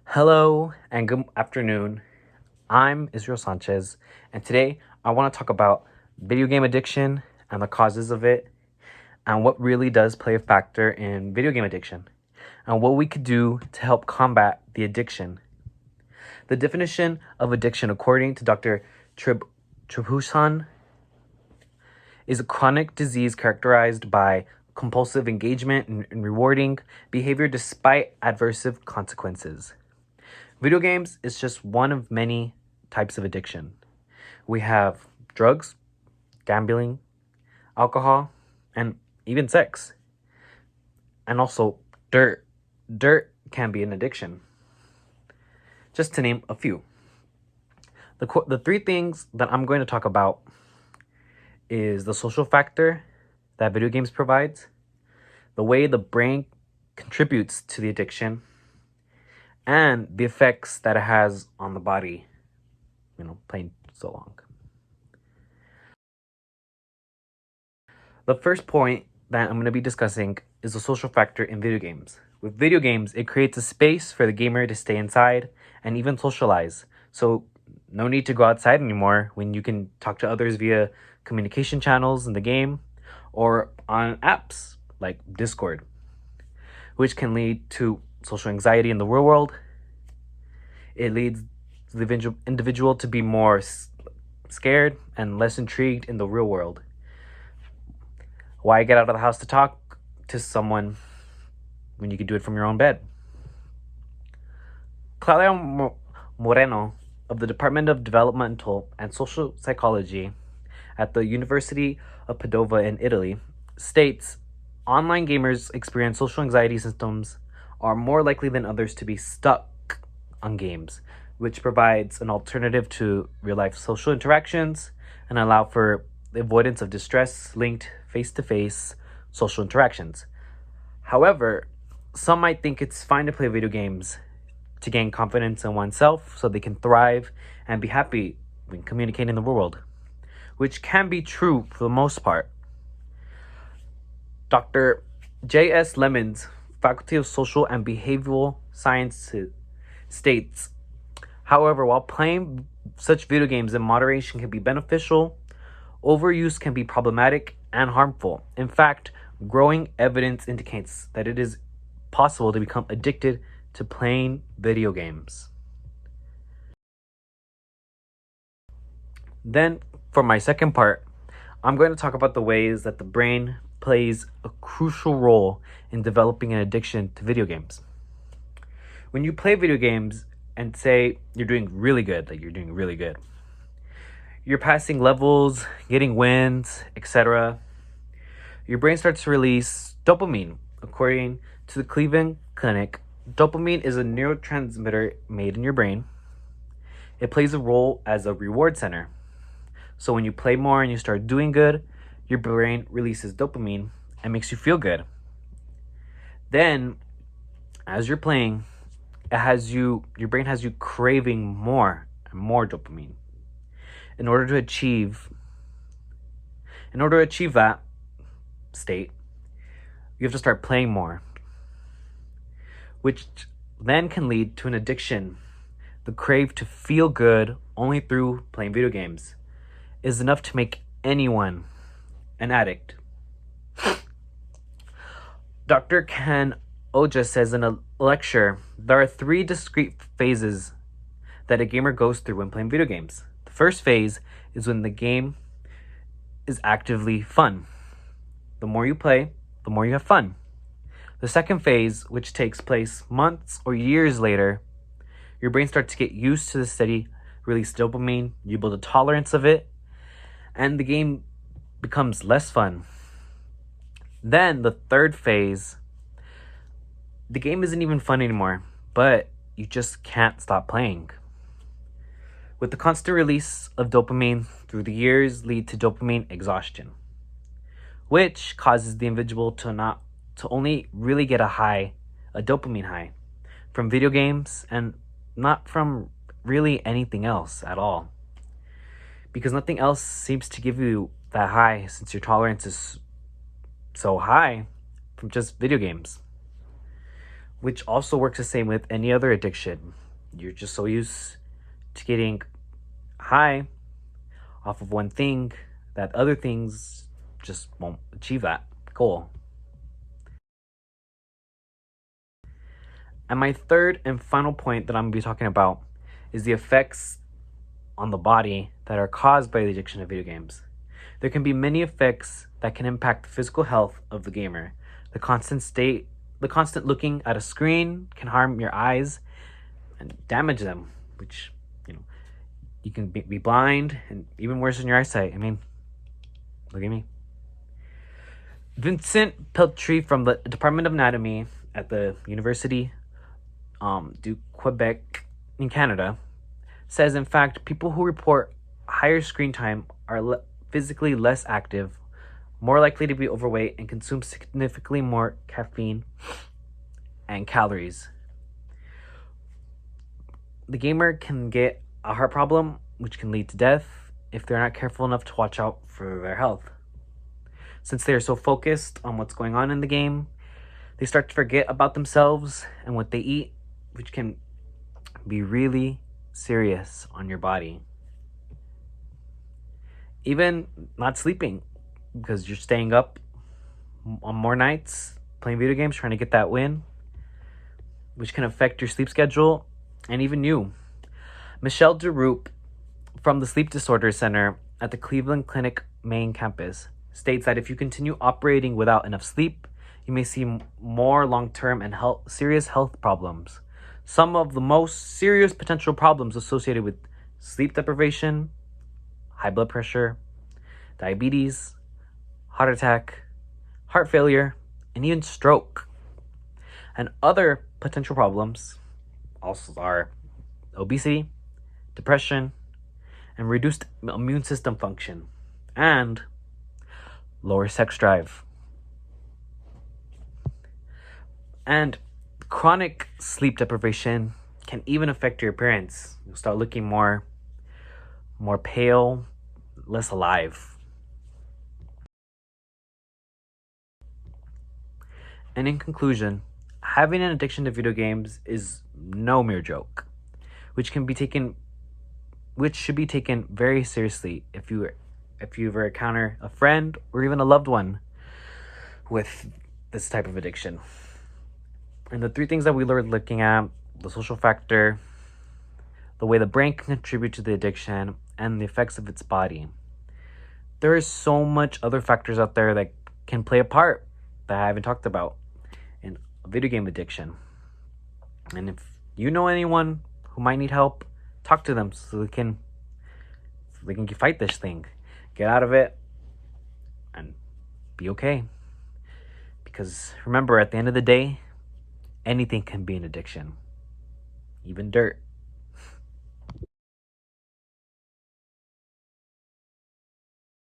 Hello and good afternoon. I'm Israel Sanchez, and today I want to talk about video game addiction and the causes of it, and what really does play a factor in video game addiction, and what we could do to help combat the addiction. The definition of addiction, according to Dr. Tribhusan, is a chronic disease characterized by compulsive engagement in rewarding behavior despite adverse consequences. Video games is just one of many types of addiction. We have drugs, gambling, alcohol, and even sex. And also dirt. Dirt can be an addiction. Just to name a few. The three things that I'm going to talk about is the social factor that video games provides, the way the brain contributes to the addiction, and the effects that it has on the body, playing so long. The first point that I'm going to be discussing is the social factor in video games. With video games, it creates a space for the gamer to stay inside and even socialize. So no need to go outside anymore when you can talk to others via communication channels in the game or on apps like Discord, which can lead to social anxiety in the real world. It leads the individual to be more scared and less intrigued in the real world. Why get out of the house to talk to someone when you can do it from your own bed? Claudia Moreno of the Department of Developmental and Social Psychology at the University of Padova in Italy states online gamers experience social anxiety symptoms are more likely than others to be stuck on games, which provides an alternative to real-life social interactions and allow for the avoidance of distress linked face-to-face social interactions. However, some might think it's fine to play video games to gain confidence in oneself so they can thrive and be happy when communicating in the world, which can be true for the most part. Dr. J.S. Lemons, Faculty of Social and Behavioral Sciences, states, however, while playing such video games in moderation can be beneficial, overuse can be problematic and harmful. In fact, growing evidence indicates that it is possible to become addicted to playing video games. Then, for my second part, I'm going to talk about the ways that the brain plays a crucial role in developing an addiction to video games. When you play video games and say you're doing really good, you're passing levels, getting wins, etc., your brain starts to release dopamine. According to the Cleveland Clinic, dopamine is a neurotransmitter made in your brain. It plays a role as a reward center. So when you play more and you start doing good, your brain releases dopamine and makes you feel good. Then, as you're playing, your brain has you craving more and more dopamine. In order to achieve that state, you have to start playing more, which then can lead to an addiction. The crave to feel good only through playing video games is enough to make anyone an addict. Dr. Ken Oja says in a lecture, there are 3 discrete phases that a gamer goes through when playing video games. The first phase is when the game is actively fun. The more you play, the more you have fun. The second phase, which takes place months or years later, your brain starts to get used to the steady release dopamine, you build a tolerance of it, and the game becomes less fun. Then the third phase, the game isn't even fun anymore, but you just can't stop playing. With the constant release of dopamine through the years lead to dopamine exhaustion, which causes the individual to only really get a dopamine high from video games and not from really anything else at all. Because nothing else seems to give you that high since your tolerance is so high from just video games. which also works the same with any other addiction. You're just so used to getting high off of one thing that other things just won't achieve that goal. And my third and final point that I'm going to be talking about is the effects on the body that are caused by the addiction of video games. There can be many effects that can impact the physical health of the gamer. The constant looking at a screen can harm your eyes and damage them, which, you can be blind and even worse in your eyesight. I mean, look at me. Vincent Peltry from the Department of Anatomy at the University du Quebec in Canada says, in fact, people who report higher screen time are physically less active, more likely to be overweight, and consume significantly more caffeine and calories. The gamer can get a heart problem, which can lead to death if they're not careful enough to watch out for their health. Since they are so focused on what's going on in the game, they start to forget about themselves and what they eat, which can be really serious on your body. Even not sleeping, because you're staying up on more nights playing video games trying to get that win, which can affect your sleep schedule and even you. Michelle DeRoup from the Sleep Disorders Center at the Cleveland Clinic main campus states that if you continue operating without enough sleep, you may see more long-term and serious health problems. Some of the most serious potential problems associated with sleep deprivation: high blood pressure, diabetes, heart attack, heart failure, and even stroke. And other potential problems also are obesity, depression, and reduced immune system function, and lower sex drive. And chronic sleep deprivation can even affect your appearance. You'll start looking more pale, less alive. And in conclusion, having an addiction to video games is no mere joke, which should be taken very seriously if you ever encounter a friend or even a loved one with this type of addiction. And the three things that we were looking at: the social factor, the way the brain can contribute to the addiction, and the effects of its body. There is so much other factors out there that can play a part that I haven't talked about in video game addiction. And if you know anyone who might need help, talk to them so they can fight this thing, get out of it, and be okay. Because remember, at the end of the day, anything can be an addiction, even dirt.